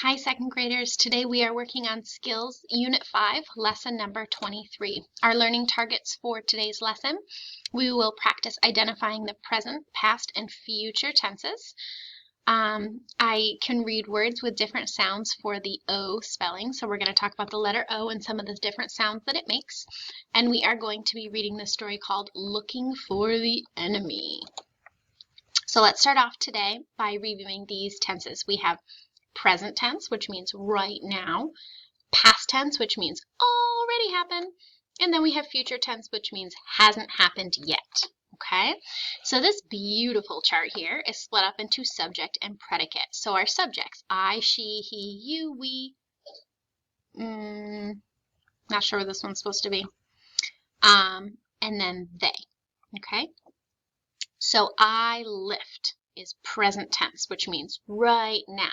Hi, second graders. Today we are working on Skills Unit 5, Lesson number 23. Our learning targets for today's lesson: we will practice identifying the present, past, and future tenses. I can read words with different sounds for the O spelling, so we're going to talk about the letter O and some of the different sounds that it makes. And we are going to be reading the story called Looking for the Enemy. So let's start off today by reviewing these tenses. We have present tense, which means right now, past tense, which means already happened, and then we have future tense, which means hasn't happened yet. Okay, so this beautiful chart here is split up into subject and predicate. So our subjects, I, she, he, you, we, not sure where this one's supposed to be, and then they. Okay, so I lift is present tense, which means right now.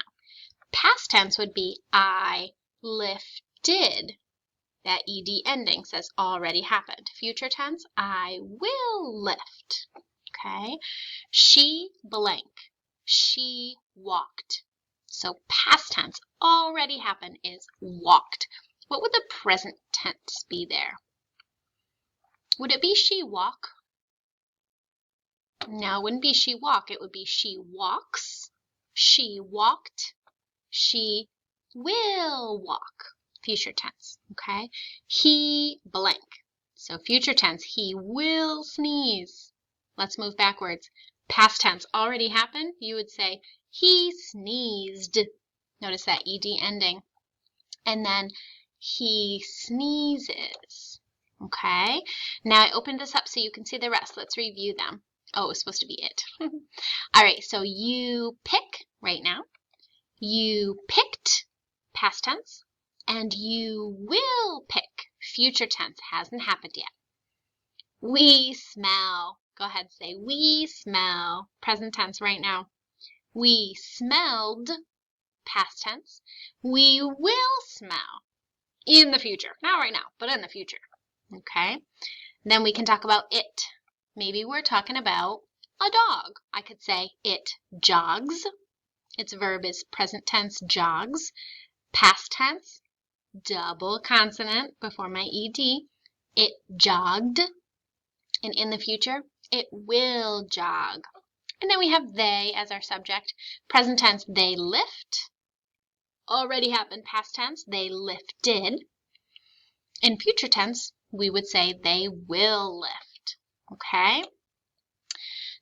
Past tense would be I lifted. That ed ending says already happened. Future tense, I will lift. Okay. She blank. She walked. So past tense, already happened, is walked. What would the present tense be there? Would it be she walk? No, it wouldn't be she walk. It would be she walks. She walked. She will walk. Future tense, okay? He blank. So future tense, he will sneeze. Let's move backwards. Past tense, already happened. You would say, he sneezed. Notice that ed ending. And then he sneezes. Okay? Now I opened this up so you can see the rest. Let's review them. Oh, it was supposed to be it. All right, so you pick right now. You picked, past tense, and you will pick, future tense, hasn't happened yet. We smell, go ahead, say we smell, present tense right now. We smelled, past tense. We will smell in the future, not right now, but in the future. Okay, then we can talk about it. Maybe we're talking about a dog. I could say it jogs. Its verb is present tense, jogs. Past tense, double consonant before my ed. It jogged. And in the future, it will jog. And then we have they as our subject. Present tense, they lift. Already happened, past tense, they lifted. In future tense, we would say they will lift. Okay?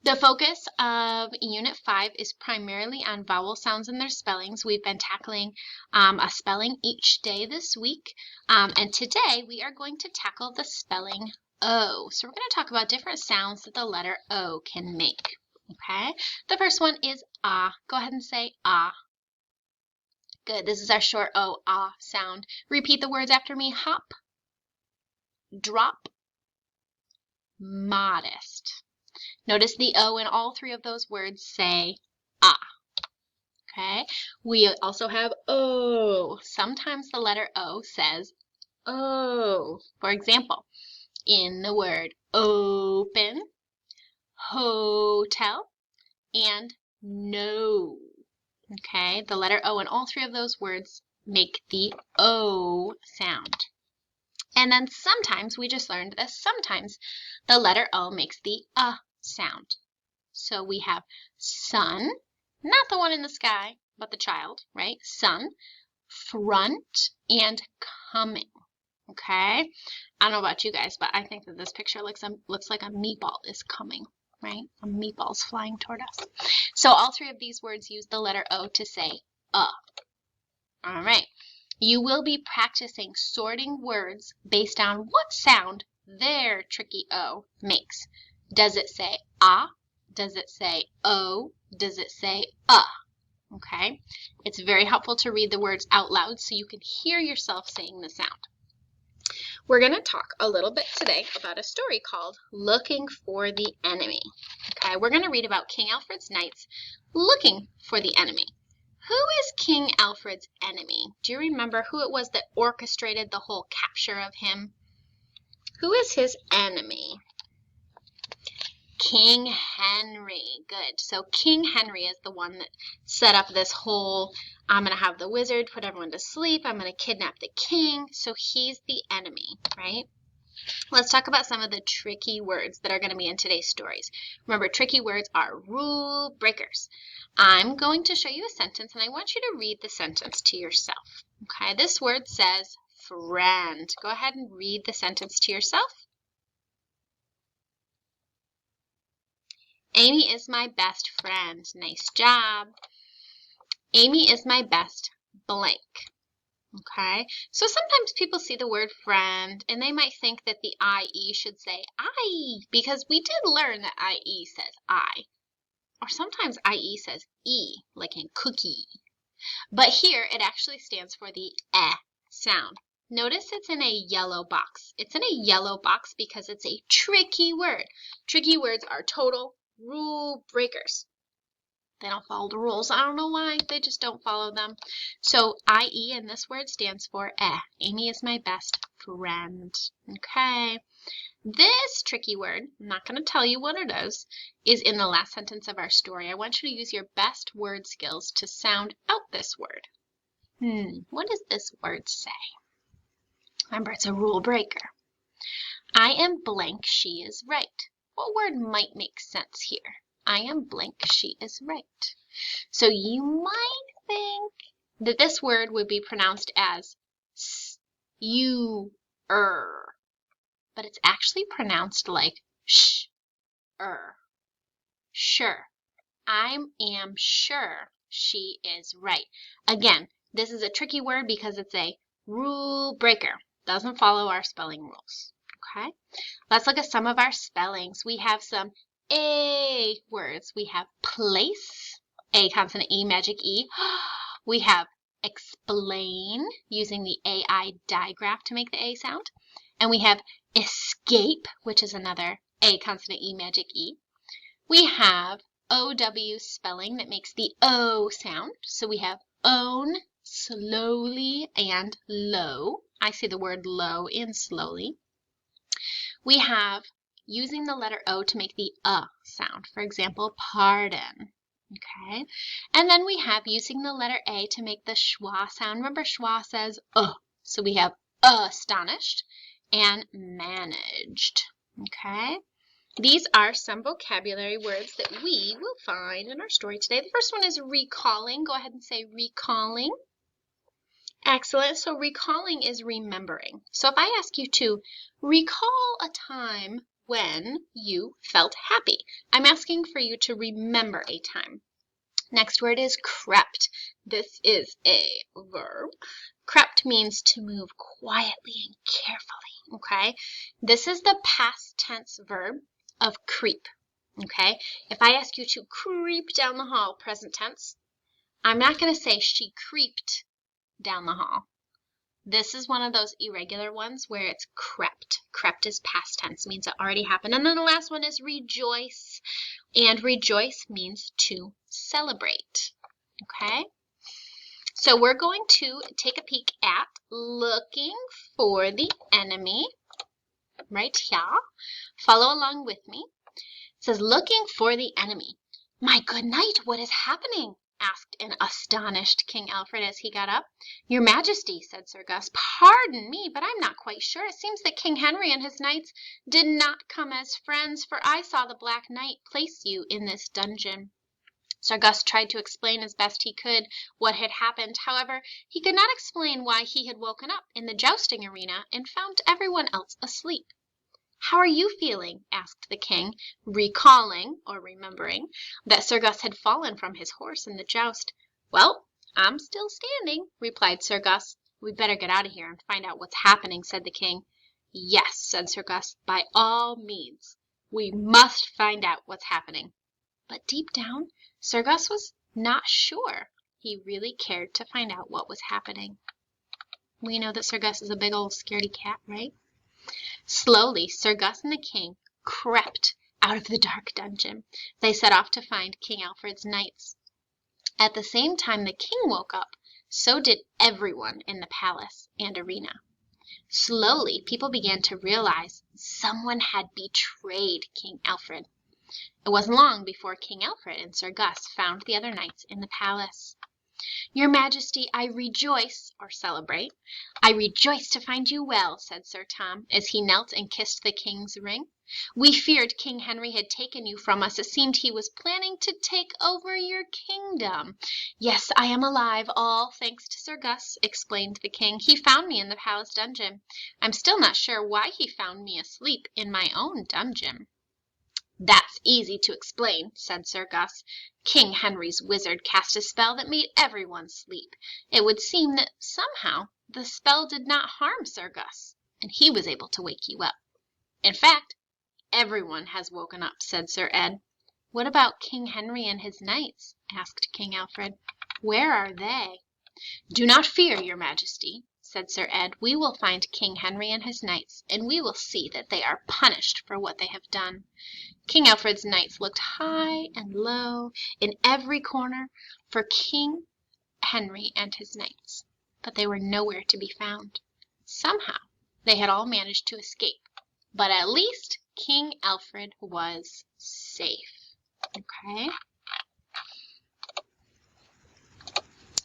The focus of Unit 5 is primarily on vowel sounds and their spellings. We've been tackling a spelling each day this week, and today we are going to tackle the spelling O. So we're going to talk about different sounds that the letter O can make. Okay, the first one is ah. Go ahead and say ah. Good, this is our short O, ah sound. Repeat the words after me. Hop, drop, modest. Notice the O in all three of those words say ah. Okay, we also have O. Sometimes the letter O says O. For example, in the word open, hotel, and no. Okay, the letter O in all three of those words make the O sound. And then sometimes, we just learned this, sometimes the letter O makes the sound. So we have sun, not the one in the sky, but the child, right? Sun, front, and coming. Okay? I don't know about you guys, but I think that this picture looks like a meatball is coming, right? A meatball's flying toward us. So all three of these words use the letter O to say All right. You will be practicing sorting words based on what sound their tricky O makes. Does it say ah? Does it say O? Does it say Okay? It's very helpful to read the words out loud so you can hear yourself saying the sound. We're going to talk a little bit today about a story called Looking for the Enemy. Okay, we're going to read about King Alfred's knights looking for the enemy. Who is King Alfred's enemy? Do you remember who it was that orchestrated the whole capture of him? Who is his enemy? King Henry. Good. So King Henry is the one that set up this whole, I'm going to have the wizard put everyone to sleep. I'm going to kidnap the king. So he's the enemy, right? Let's talk about some of the tricky words that are going to be in today's stories. Remember, tricky words are rule breakers. I'm going to show you a sentence, and I want you to read the sentence to yourself. Okay, this word says friend. Go ahead and read the sentence to yourself. Amy is my best friend. Nice job. Amy is my best blank. Okay, so sometimes people see the word friend and they might think that the IE should say I, because we did learn that IE says I. Or sometimes IE says E, like in cookie. But here it actually stands for the eh sound. Notice it's in a yellow box. It's in a yellow box because it's a tricky word. Tricky words are total rule breakers. They don't follow the rules. I don't know why. They just don't follow them. So IE in this word stands for eh. Amy is my best friend. Okay. This tricky word, I'm not going to tell you what it is in the last sentence of our story. I want you to use your best word skills to sound out this word. What does this word say? Remember, it's a rule breaker. I am blank, she is right. What word might make sense here? I am blank, she is right. So you might think that this word would be pronounced as s-u-er, but it's actually pronounced like sh-er. Sure. I am sure she is right. Again, this is a tricky word because it's a rule breaker. Doesn't follow our spelling rules. Okay? Let's look at some of our spellings. We have some A words. We have place, A consonant E, magic E. We have explain, using the AI digraph to make the A sound. And we have escape, which is another A consonant E, magic E. We have OW spelling that makes the O sound. So we have own, slowly, and low. I see the word low in slowly. We have using the letter O to make the sound. For example, pardon. Okay. And then we have using the letter A to make the schwa sound. Remember, schwa says So we have astonished and managed. Okay. These are some vocabulary words that we will find in our story today. The first one is recalling. Go ahead and say recalling. Excellent. So recalling is remembering. So if I ask you to recall a time when you felt happy, I'm asking for you to remember a time. Next word is crept. This is a verb. Crept means to move quietly and carefully, okay? This is the past tense verb of creep, okay? If I ask you to creep down the hall, present tense, I'm not going to say she creeped down the hall. This is one of those irregular ones where it's crept. Crept is past tense, means it already happened. And then the last one is rejoice. And rejoice means to celebrate. Okay? So we're going to take a peek at looking for the enemy right here. Follow along with me. It says looking for the enemy. My good night, what is happening? Asked an astonished King Alfred as he got up. Your Majesty, said Sir Gus, pardon me, but I'm not quite sure. It seems that King Henry and his knights did not come as friends, for I saw the Black Knight place you in this dungeon. Sir Gus tried to explain as best he could what had happened. However, he could not explain why he had woken up in the jousting arena and found everyone else asleep. How are you feeling? Asked the king, recalling, or remembering, that Sir Gus had fallen from his horse in the joust. Well, I'm still standing, replied Sir Gus. We'd better get out of here and find out what's happening, said the king. Yes, said Sir Gus, by all means. We must find out what's happening. But deep down, Sir Gus was not sure he really cared to find out what was happening. We know that Sir Gus is a big old scaredy cat, right? Slowly, Sir Gus and the king crept out of the dark dungeon. They set off to find King Alfred's knights. At the same time the king woke up, so did everyone in the palace and arena. Slowly, people began to realize someone had betrayed King Alfred. It wasn't long before King Alfred and Sir Gus found the other knights in the palace. "Your Majesty, I rejoice," or celebrate. "I rejoice to find you well," said Sir Tom, as he knelt and kissed the king's ring. "We feared King Henry had taken you from us. It seemed he was planning to take over your kingdom." "Yes, I am alive, all thanks to Sir Gus," explained the king. "He found me in the palace dungeon. I'm still not sure why he found me asleep in my own dungeon." "That's easy to explain," said Sir Gus. "King Henry's wizard cast a spell that made everyone sleep. It would seem that somehow the spell did not harm Sir Gus, and he was able to wake you up." "In fact, everyone has woken up," said Sir Ed. "What about King Henry and his knights?" asked King Alfred. "Where are they?" "Do not fear, your Majesty," said Sir Ed. "We will find King Henry and his knights, and we will see that they are punished for what they have done." King Alfred's knights looked high and low in every corner for King Henry and his knights, but they were nowhere to be found. Somehow they had all managed to escape, but at least King Alfred was safe. Okay?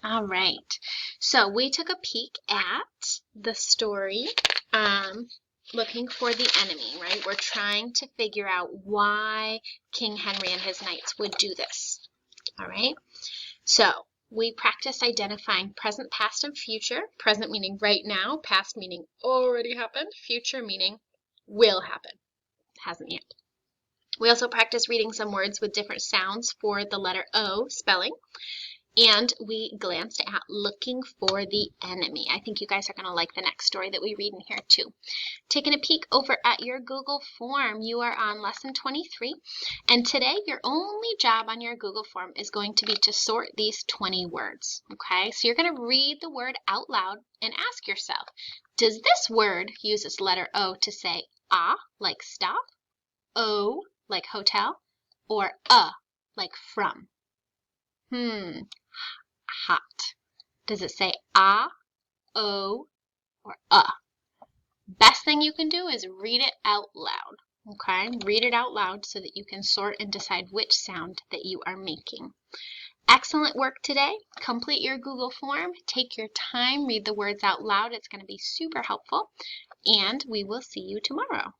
All right. So we took a peek at the story, looking for the enemy, right? We're trying to figure out why King Henry and his knights would do this. All right? So we practiced identifying present, past, and future. Present meaning right now, past meaning already happened, future meaning will happen, hasn't yet. We also practiced reading some words with different sounds for the letter O spelling. And we glanced at looking for the enemy. I think you guys are going to like the next story that we read in here too. Taking a peek over at your Google form, you are on lesson 23. And today your only job on your Google form is going to be to sort these 20 words. Okay, so you're going to read the word out loud and ask yourself, does this word use this letter O to say ah, like stop, O, like hotel, or like from? Hot. Does it say ah, o, or Best thing you can do is read it out loud. Okay? Read it out loud so that you can sort and decide which sound that you are making. Excellent work today. Complete your Google form. Take your time. Read the words out loud. It's going to be super helpful. And we will see you tomorrow.